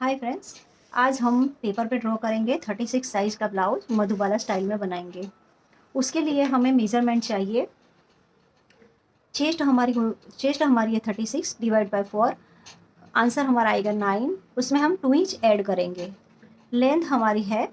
Hi friends, आज हम paper पे ड्रॉ करेंगे 36 साइज़ का ब्लाउज मधुबाला स्टाइल में बनाएंगे। उसके लिए हमें मेज़रमेंट चाहिए। चेस्ट हमारी है 36 डिवाइड बाय 4। आंसर हमारा आएगा 9। उसमें हम 2 इंच ऐड करेंगे। लेंथ हमारी है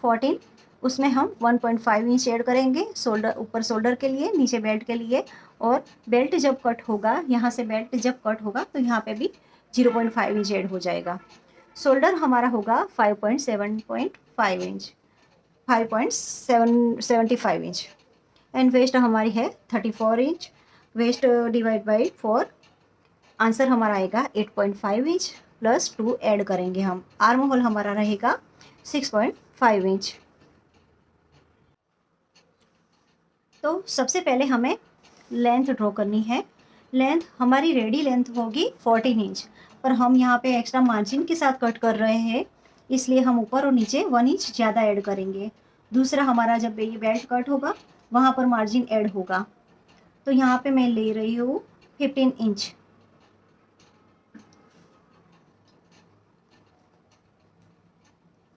14। उसमें हम 1.5 इंच ऐड करेंगे, शोल्डर ऊपर शोल्डर के लिए, नीचे बेल्ट के लिए। और बेल्ट जब कट होगा, यहाँ से बेल्ट जब कट होगा तो यहाँ पे भी 0.5 इंच ऐड हो जाएगा। शोल्डर हमारा होगा 5.7 इंच, 5.75 इंच। एंड वेस्ट हमारी है 34 inch. Waist divide by 4। Answer हमारा आएगा 8.5 इंच प्लस 2 ऐड करेंगे हम। आर्म होल हमारा रहेगा 6.5 इंच। तो सबसे पहले हमें लेंथ ड्रॉ करनी है। लेंथ हमारी रेडी लेंथ होगी 14 इंच, पर हम यहाँ पे एक्स्ट्रा मार्जिन के साथ कट कर रहे हैं, इसलिए हम ऊपर और नीचे 1 इंच ज़्यादा ऐड करेंगे। दूसरा हमारा जब ये बेल्ट कट होगा वहाँ पर मार्जिन ऐड होगा, तो यहाँ पे मैं ले रही हूँ 15 इंच।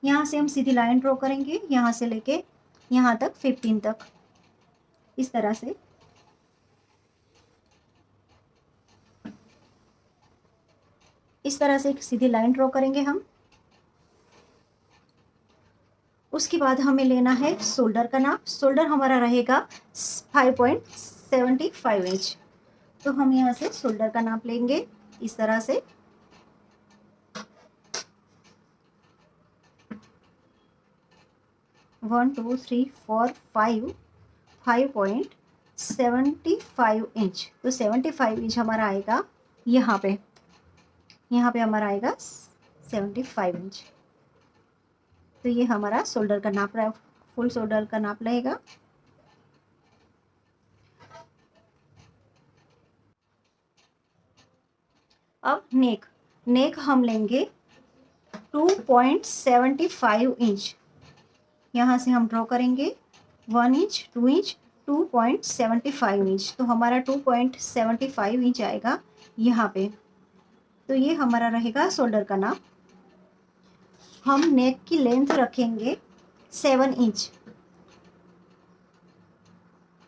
यहाँ से हम सीधी लाइन ड्रॉ करेंगे, यहाँ से लेके यहाँ तक 15 तक, इस तरह से। इस तरह से एक सीधी लाइन ड्रॉ करेंगे हम। उसके बाद हमें लेना है शोल्डर का नाप। शोल्डर हमारा रहेगा 5.75 इंच। तो हम यहाँ से शोल्डर का नाप लेंगे इस तरह से। One two three four five 5.75 inch. तो 75 इंच हमारा आएगा यहाँ पे। यहाँ पे हमारा आएगा 75 इंच। तो ये हमारा शोल्डर का नाप रहा, फुल शोल्डर का नाप रहेगा। अब नेक, नेक हम लेंगे 2.75 इंच। यहाँ से हम ड्रॉ करेंगे 1 इंच, 2 इंच, 2.75 इंच। तो हमारा 2.75 इंच आएगा यहाँ पे। तो ये हमारा रहेगा शोल्डर का नाप। हम नेक की लेंथ रखेंगे 7 इंच।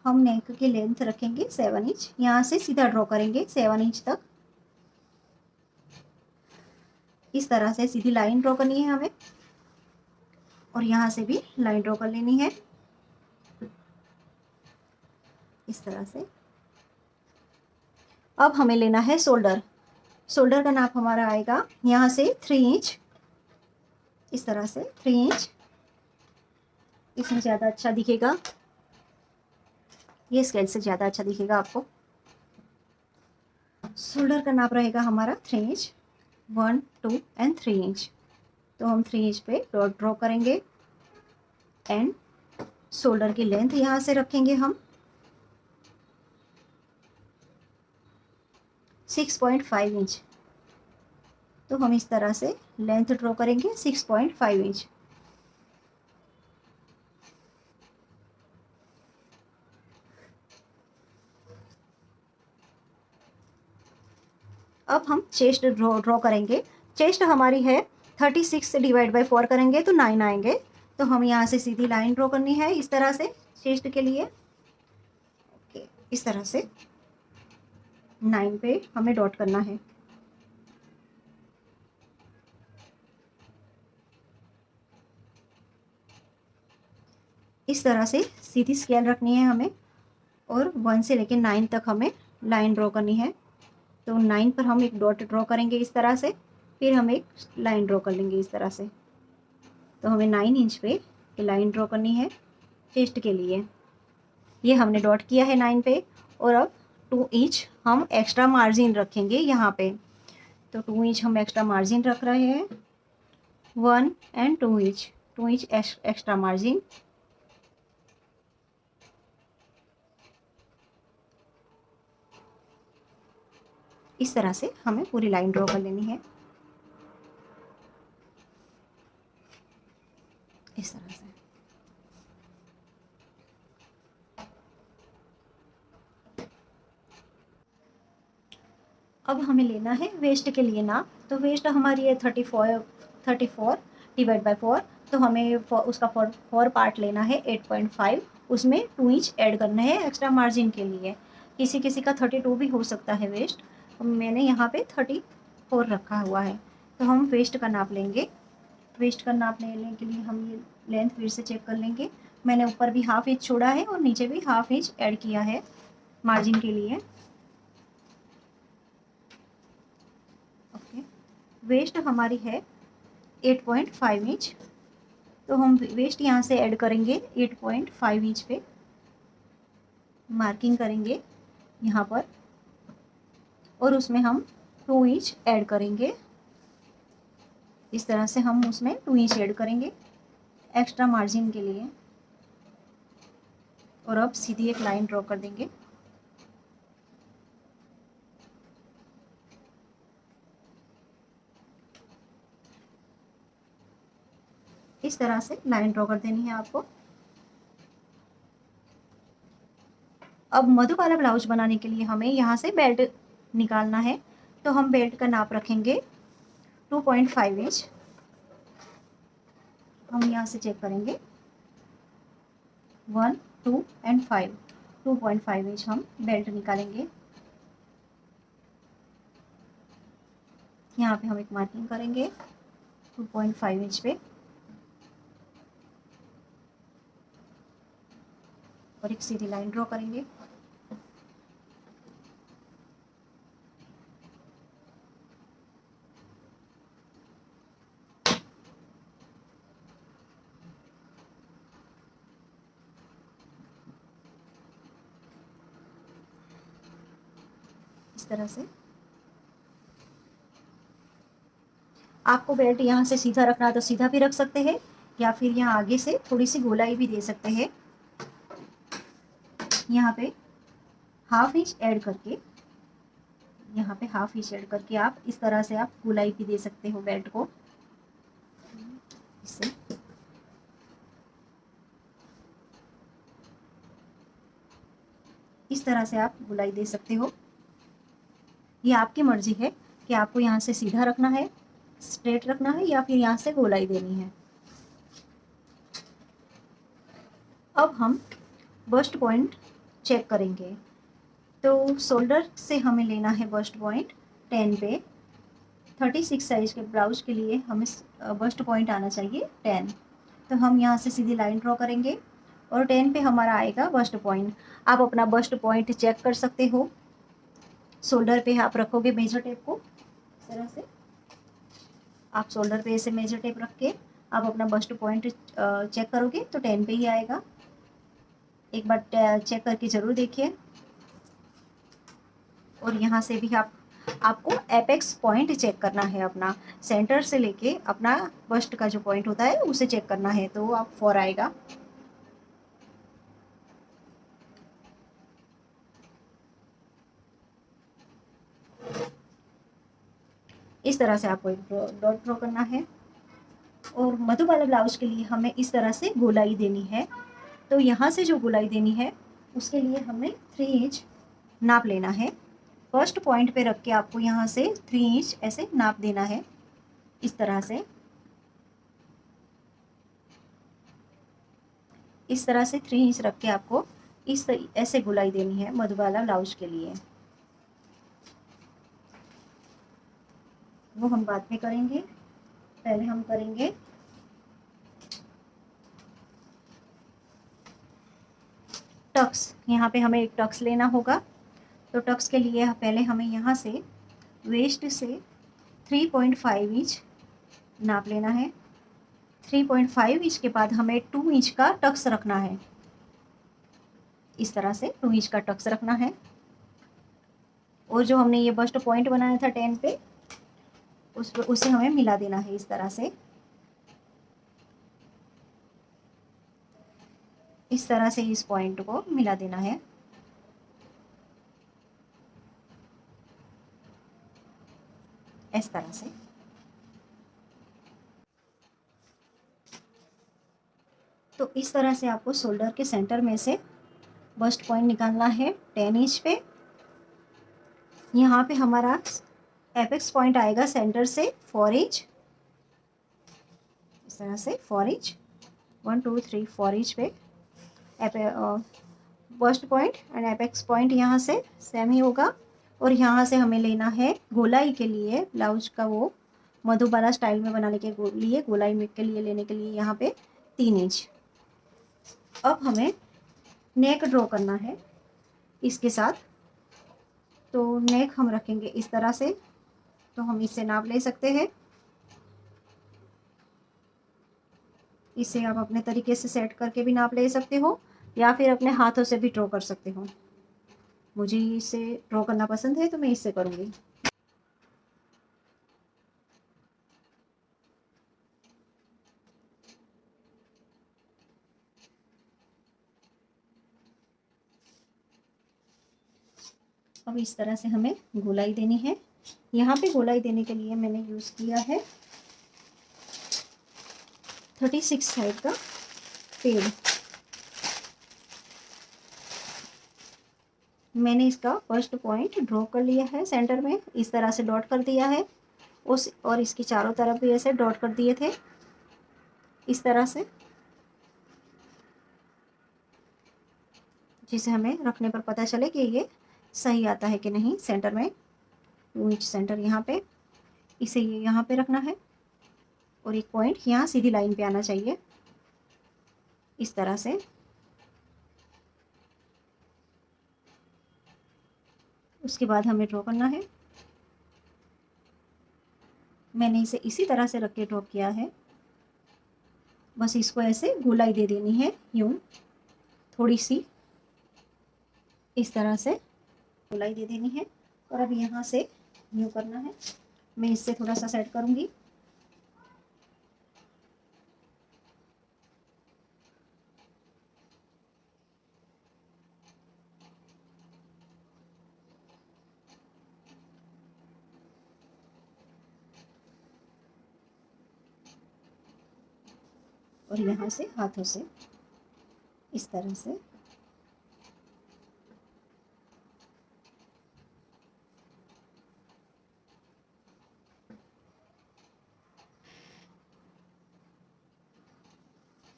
हम नेक की लेंथ रखेंगे 7 इंच। यहाँ से सीधा ड्रॉ करेंगे 7 इंच तक। इस तरह से सीधी लाइन ड्रॉ करनी है हमें, और यहाँ से भी लाइन ड्रॉ कर लेनी है इस तरह से। अब हमें लेना है शोल्डर। शोल्डर का नाप हमारा आएगा यहाँ से 3 इंच, इस तरह से 3 इंच। इसमें ज़्यादा अच्छा दिखेगा, ये स्केल से ज़्यादा अच्छा दिखेगा आपको। शोल्डर का नाप रहेगा हमारा 3 इंच, 1, 2 एंड 3 इंच। तो हम 3 इंच पे डॉट ड्रॉ करेंगे एंड शोल्डर की लेंथ यहाँ से रखेंगे हम 6.5 इंच। तो हम इस तरह से लेंथ ड्रॉ करेंगे 6.5 इंच। अब हम चेस्ट ड्रॉ करेंगे। चेस्ट हमारी है 36 से डिवाइड बाई 4 करेंगे तो 9 आएंगे। तो हम यहाँ से सीधी लाइन ड्रॉ करनी है इस तरह से चेस्ट के लिए। ओके, इस तरह से 9 पे हमें डॉट करना है। इस तरह से सीधी स्केल रखनी है हमें, और 1 से लेकर 9 तक हमें लाइन ड्रॉ करनी है। तो 9 पर हम एक डॉट ड्रॉ करेंगे इस तरह से, फिर हम एक लाइन ड्रॉ कर लेंगे इस तरह से। तो हमें 9 इंच पे लाइन ड्रॉ करनी है चेस्ट के लिए। ये हमने डॉट किया है 9 पे। और अब 2 इंच हम एक्स्ट्रा मार्जिन रखेंगे यहाँ पे। तो 2 इंच हम एक्स्ट्रा मार्जिन रख रहे हैं, 1 and 2 inch, 2 inch extra margin. इस तरह से हमें पूरी लाइन ड्रॉ कर लेनी है इस तरह से। अब हमें लेना है वेस्ट के लिए नाप। तो वेस्ट हमारी है 34 डिवाइड बाय 4। तो हमें उसका 4 पार्ट लेना है 8.5। उसमें 2 इंच ऐड करना है एक्स्ट्रा मार्जिन के लिए। किसी किसी का 32 भी हो सकता है वेस्ट, मैंने यहाँ पे 34 रखा हुआ है। तो हम वेस्ट का नाप लेंगे। वेस्ट का नाप लेने के लिए हम ये लेंथ फिर से चेक कर लेंगे। मैंने ऊपर भी हाफ इंच छोड़ा है और नीचे भी हाफ इंच ऐड किया है मार्जिन के लिए। ओके, वेस्ट हमारी है 8.5 इंच। तो हम वेस्ट यहाँ से ऐड करेंगे 8.5 इंच पे, मार्किंग करेंगे यहाँ पर, और उसमें हम 2 इंच ऐड करेंगे। इस तरह से हम उसमें 2 इंच ऐड करेंगे एक्स्ट्रा मार्जिन के लिए। और अब सीधी एक लाइन ड्रॉ कर देंगे। इस तरह से लाइन ड्रॉ कर देनी है आपको। अब मधुबाला ब्लाउज बनाने के लिए हमें यहाँ से बेल्ट निकालना है। तो हम बेल्ट का नाप रखेंगे 2.5 इंच। हम यहाँ से चेक करेंगे 1, 2 एंड 5। 2.5 इंच हम बेल्ट निकालेंगे। यहाँ पे हम एक मार्किंग करेंगे 2.5 इंच पे, और एक सीधी लाइन ड्रॉ करेंगे। इस तरह से आपको बेल्ट यहाँ से सीधा रखना है तो सीधा भी रख सकते हैं, या फिर यहाँ आगे से थोड़ी सी गोलाई भी दे सकते हैं। यहाँ पे हाफ इंच ऐड करके, यहाँ पे हाफ इंच ऐड करके आप इस तरह से आप गोलाई भी दे सकते हो बेल्ट को। इससे इस तरह से आप गोलाई दे सकते हो। ये आपकी मर्जी है कि आपको यहाँ से सीधा रखना है, स्ट्रेट रखना है, या फिर यहाँ से गोलाई देनी है। अब हम बस्ट पॉइंट चेक करेंगे। तो शोल्डर से हमें लेना है बस्ट पॉइंट 10 पे। 36 साइज के ब्लाउज के लिए हमें बस्ट पॉइंट आना चाहिए 10। तो हम यहाँ से सीधी लाइन ड्रॉ करेंगे और 10 पे हमारा आएगा बस्ट पॉइंट। आप अपना बस्ट पॉइंट चेक कर सकते हो। शोल्डर पे आप रखोगे मेजर टेप को इस तरह से। आप शोल्डर पे ऐसे मेजर टेप रख के आप अपना बस्ट पॉइंट चेक करोगे तो 10 पे ही आएगा। एक बार चेक करके ज़रूर देखिए। और यहाँ से भी आपको एपेक्स पॉइंट चेक करना है, अपना सेंटर से लेके अपना बस्ट का जो पॉइंट होता है उसे चेक करना है, तो आप 4 आएगा। इस तरह से आपको एक डॉट ड्रॉ करना है। और मधुबाला ब्लाउज के लिए हमें इस तरह से गोलाई देनी है। तो यहाँ से जो गोलाई देनी है उसके लिए हमें 3 इंच नाप लेना है। फर्स्ट पॉइंट पे रख के आपको यहाँ से 3 इंच ऐसे नाप देना है इस तरह से। इस तरह से 3 इंच रख के आपको ऐसे गोलाई देनी है मधुबाला ब्लाउज के लिए। वो हम बाद में करेंगे, पहले हम करेंगे टक्स। यहाँ पे हमें एक टक्स लेना होगा। तो टक्स के लिए पहले हमें यहाँ से वेस्ट से 3.5 इंच नाप लेना है। 3.5 इंच के बाद हमें 2 इंच का टक्स रखना है। इस तरह से 2 इंच का टक्स रखना है। और जो हमने ये बस्ट पॉइंट बनाया था 10 पे उसे हमें मिला देना है इस तरह से। इस तरह से इस पॉइंट को मिला देना है। इस तरह से तो इस तरह से आपको शोल्डर के सेंटर में से बस्ट पॉइंट निकालना है 10 इंच पे। यहाँ पे हमारा एपेक्स पॉइंट आएगा सेंटर से 4 इंच, इस तरह से 4 इंच, 1 2 3 4 इंच पे bast point and apex point यहाँ से सेम ही होगा। और यहाँ से हमें लेना है गोलाई के लिए ब्लाउज का, वो मधुबाला स्टाइल में बनाने के लिए गोलाई में के लिए लेने के लिए यहाँ पे 3 इंच। अब हमें नेक ड्रॉ करना है इसके साथ, तो नेक हम रखेंगे इस तरह से, तो हम इससे नाप ले सकते हैं। इसे आप अपने तरीके से सेट करके भी नाप ले सकते हो या फिर अपने हाथों से भी ड्रॉ कर सकते हो। मुझे इसे ड्रॉ करना पसंद है तो मैं इससे करूँगी। अब इस तरह से हमें गोलाई देनी है। यहाँ पे गोलाई देने के लिए मैंने यूज़ किया है 36 साइड का पेड़। मैंने इसका फर्स्ट पॉइंट ड्रॉ कर लिया है, सेंटर में इस तरह से डॉट कर दिया है, और इसकी चारों तरफ भी ऐसे डॉट कर दिए थे इस तरह से, जिसे हमें रखने पर पता चले कि ये सही आता है कि नहीं। सेंटर में 2 इंच सेंटर यहाँ पे, इसे ये यहाँ पे रखना है और एक पॉइंट यहाँ सीधी लाइन पे आना चाहिए इस तरह से। उसके बाद हमें ड्रॉ करना है। मैंने इसे इसी तरह से रख के ड्रॉ किया है, बस इसको ऐसे गोलाई दे देनी है यूं थोड़ी सी, इस तरह से गोलाई दे देनी है। और अब यहाँ से यूं करना है, मैं इससे थोड़ा सा सेट करूँगी। और यहाँ से हाथों से इस तरह से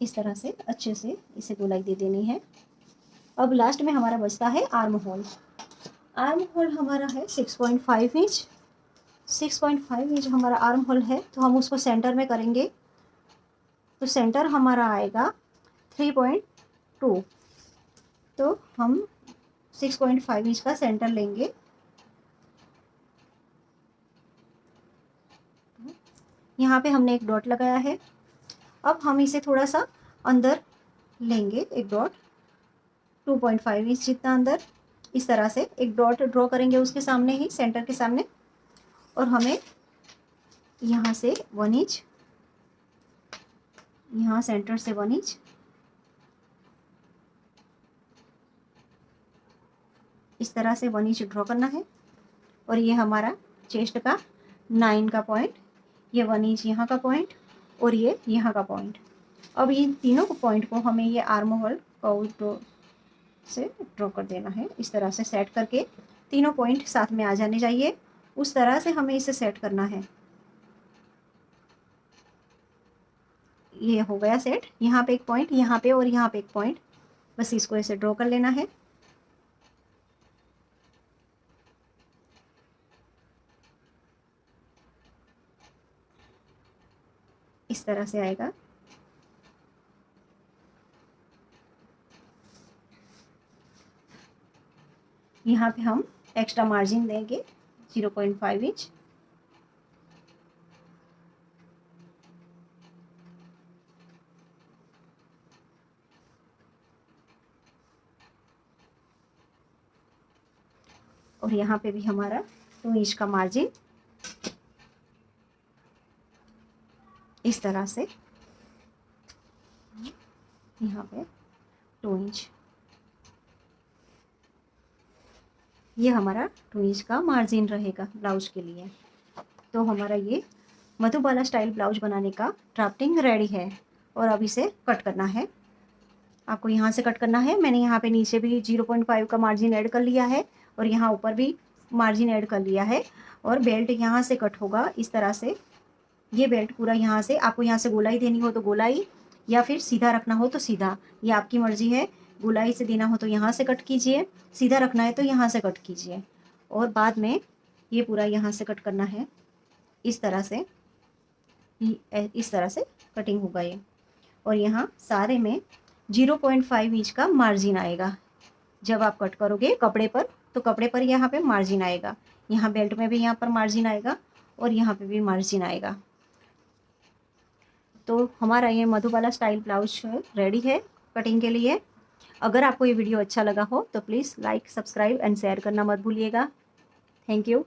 इस तरह से अच्छे से इसे गोलाई दे देनी है। अब लास्ट में हमारा बचता है आर्म होल। आर्म होल हमारा है 6.5 इंच। 6.5 इंच हमारा आर्म होल है, तो हम उसको सेंटर में करेंगे, तो सेंटर हमारा आएगा 3.2। तो हम 6.5 इंच का सेंटर लेंगे। यहाँ पे हमने एक डॉट लगाया है। अब हम इसे थोड़ा सा अंदर लेंगे, एक डॉट 2.5 इंच जितना अंदर, इस तरह से एक डॉट ड्रॉ करेंगे उसके सामने ही, सेंटर के सामने। और हमें यहाँ से 1 इंच, यहाँ सेंटर से 1 इंच, इस तरह से 1 इंच ड्रॉ करना है। और ये हमारा चेस्ट का 9 का पॉइंट, ये 1 इंच यहाँ का पॉइंट और ये यहाँ का पॉइंट। अब इन तीनों को पॉइंट को हमें ये आर्म होल कर्व से ड्रॉ कर देना है, इस तरह से सेट करके तीनों पॉइंट साथ में आ जाने चाहिए, उस तरह से हमें इसे सेट करना है। ये हो गया सेट, यहाँ पे एक पॉइंट, यहाँ पे और यहाँ पे एक पॉइंट, बस इसको ऐसे ड्रॉ कर लेना है। इस तरह से आएगा। यहाँ पे हम एक्स्ट्रा मार्जिन देंगे 0.5 इंच। और यहाँ पे भी हमारा 2 इंच का मार्जिन, इस तरह से यहाँ पे 2 इंच, ये हमारा 2 इंच का मार्जिन रहेगा ब्लाउज के लिए। तो हमारा ये मधुबाला स्टाइल ब्लाउज बनाने का ड्राफ्टिंग रेडी है। और अब इसे कट करना है, आपको यहाँ से कट करना है। मैंने यहाँ पे नीचे भी 0.5 का मार्जिन ऐड कर लिया है और यहाँ ऊपर भी मार्जिन ऐड कर लिया है और बेल्ट यहाँ से कट होगा इस तरह से। ये बेल्ट पूरा यहाँ से, आपको यहाँ से गोलाई देनी हो तो गोलाई, या फिर सीधा रखना हो तो सीधा, ये आपकी मर्जी है। गोलाई से देना हो तो यहाँ से कट कीजिए, सीधा रखना है तो यहाँ से कट कीजिए। और बाद में ये पूरा यहाँ से कट करना है इस तरह से, इस तरह से कटिंग होगा ये। और यहाँ सारे में 0.5 इंच का मार्जिन आएगा। जब आप कट करोगे कपड़े पर तो कपड़े पर यहाँ पे मार्जिन आएगा, यहाँ बेल्ट में भी यहाँ पर मार्जिन आएगा और यहाँ पे भी मार्जिन आएगा। तो हमारा ये मधुबाला स्टाइल ब्लाउज रेडी है कटिंग के लिए। अगर आपको ये वीडियो अच्छा लगा हो तो please like, subscribe and share करना मत भूलिएगा। Thank you.